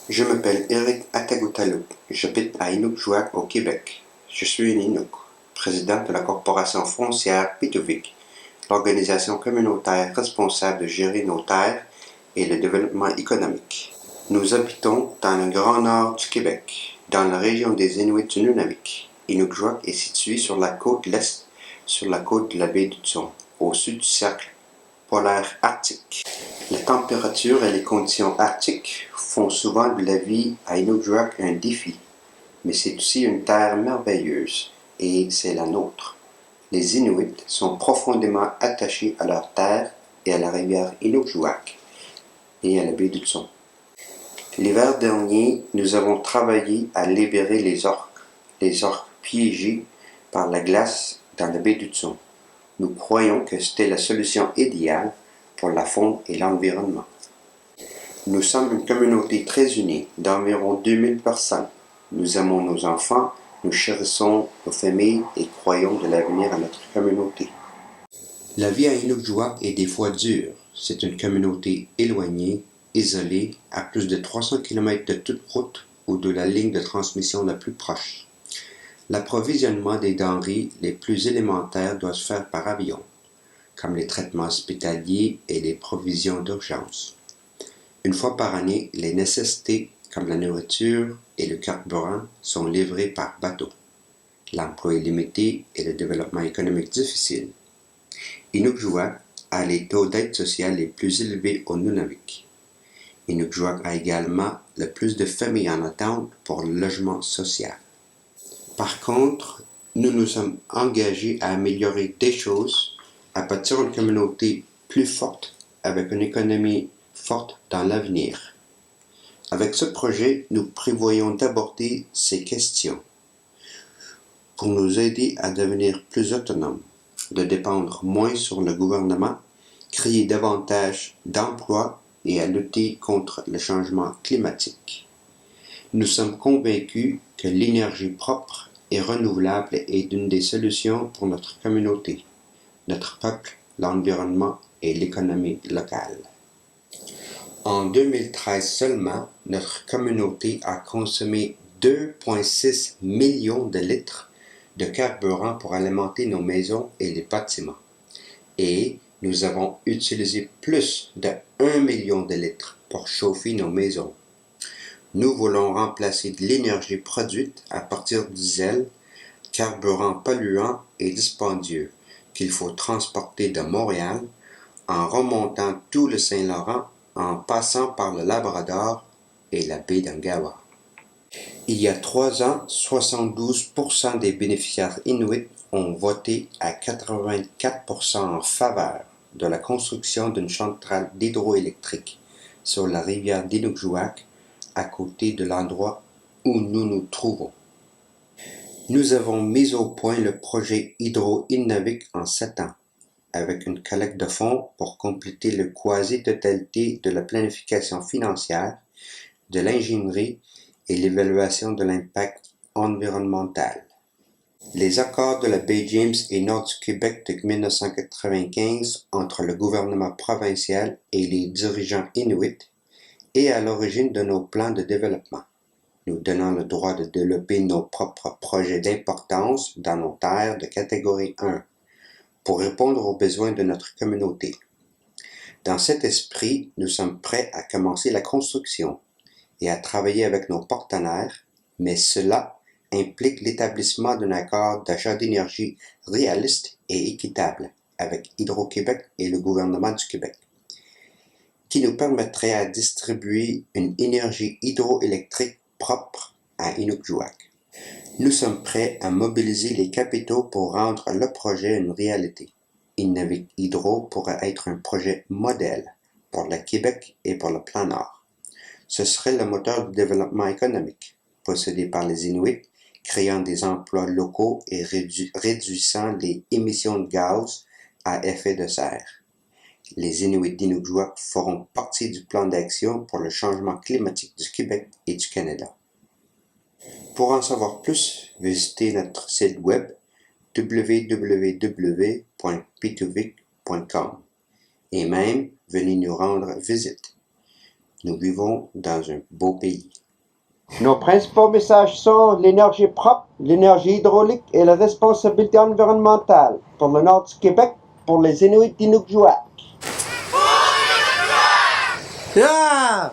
Je m'appelle Eric Atagoutalouk. J'habite à Inukjuak au Québec. Je suis un Inuk, président de la corporation foncière Pitovic, l'organisation communautaire responsable de gérer nos terres et le développement économique. Nous habitons dans le grand nord du Québec, dans la région des Inuits du Nunavik. Inukjuak est situé sur la côte l'est, sur la côte de la baie d'Hudson, au sud du cercle polaire arctique. La température et les conditions arctiques font souvent de la vie à Inukjuak un défi, mais c'est aussi une terre merveilleuse, et c'est la nôtre. Les Inuits sont profondément attachés à leur terre et à la rivière Inukjuak et à la baie d'Hudson. L'hiver dernier, nous avons travaillé à libérer les orques piégés par la glace dans la baie d'Hudson. Nous croyons que c'était la solution idéale pour la faune et l'environnement. Nous sommes une communauté très unie, d'environ 2000 personnes. Nous aimons nos enfants, nous chérissons nos familles et croyons de l'avenir à notre communauté. La vie à Inukjuak est des fois dure. C'est une communauté éloignée, isolée, à plus de 300 km de toute route ou de la ligne de transmission la plus proche. L'approvisionnement des denrées les plus élémentaires doit se faire par avion, comme les traitements hospitaliers et les provisions d'urgence. Une fois par année, les nécessités comme la nourriture et le carburant sont livrés par bateau. L'emploi est limité et le développement économique difficile. Inukjuak a les taux d'aide sociale les plus élevés au Nunavik. Inukjuak a également le plus de familles en attente pour le logement social. Par contre, nous nous sommes engagés à améliorer des choses, à bâtir une communauté plus forte avec une économie forte dans l'avenir. Avec ce projet, nous prévoyons d'aborder ces questions pour nous aider à devenir plus autonomes, de dépendre moins sur le gouvernement, créer davantage d'emplois et à lutter contre le changement climatique. Nous sommes convaincus que l'énergie propre et renouvelable est une des solutions pour notre communauté, notre peuple, l'environnement et l'économie locale. En 2013 seulement, notre communauté a consommé 2,6 millions de litres de carburant pour alimenter nos maisons et les bâtiments. Et nous avons utilisé plus de 1 million de litres pour chauffer nos maisons. Nous voulons remplacer de l'énergie produite à partir du diesel, carburant polluant et dispendieux, qu'il faut transporter de Montréal en remontant tout le Saint-Laurent en passant par le Labrador et la baie d'Angawa. Il y a 3 ans, 72% des bénéficiaires inuits ont voté à 84% en faveur de la construction d'une centrale d'hydroélectrique sur la rivière d'Inukjuak, à côté de l'endroit où nous nous trouvons. Nous avons mis au point le projet Hydro-Innavik en 7 ans, avec une collecte de fonds pour compléter la quasi-totalité de la planification financière, de l'ingénierie et l'évaluation de l'impact environnemental. Les accords de la baie James et Nord du Québec de 1995 entre le gouvernement provincial et les dirigeants inuits est à l'origine de nos plans de développement, nous donnant le droit de développer nos propres projets d'importance dans nos terres de catégorie 1, pour répondre aux besoins de notre communauté. Dans cet esprit, nous sommes prêts à commencer la construction et à travailler avec nos partenaires, mais cela implique l'établissement d'un accord d'achat d'énergie réaliste et équitable avec Hydro-Québec et le gouvernement du Québec, qui nous permettrait à distribuer une énergie hydroélectrique propre à Inukjuak. Nous sommes prêts à mobiliser les capitaux pour rendre le projet une réalité. Innavik Hydro pourrait être un projet modèle pour le Québec et pour le plan Nord. Ce serait le moteur du développement économique, possédé par les Inuits, créant des emplois locaux et réduisant les émissions de gaz à effet de serre. Les Inuits d'Inukjuak feront partie du plan d'action pour le changement climatique du Québec et du Canada. Pour en savoir plus, visitez notre site web www.pitovic.com et même venez nous rendre visite. Nous vivons dans un beau pays. Nos principaux messages sont l'énergie propre, l'énergie hydraulique et la responsabilité environnementale pour le nord du Québec, pour les Inuits d'Inukjuak. Ah!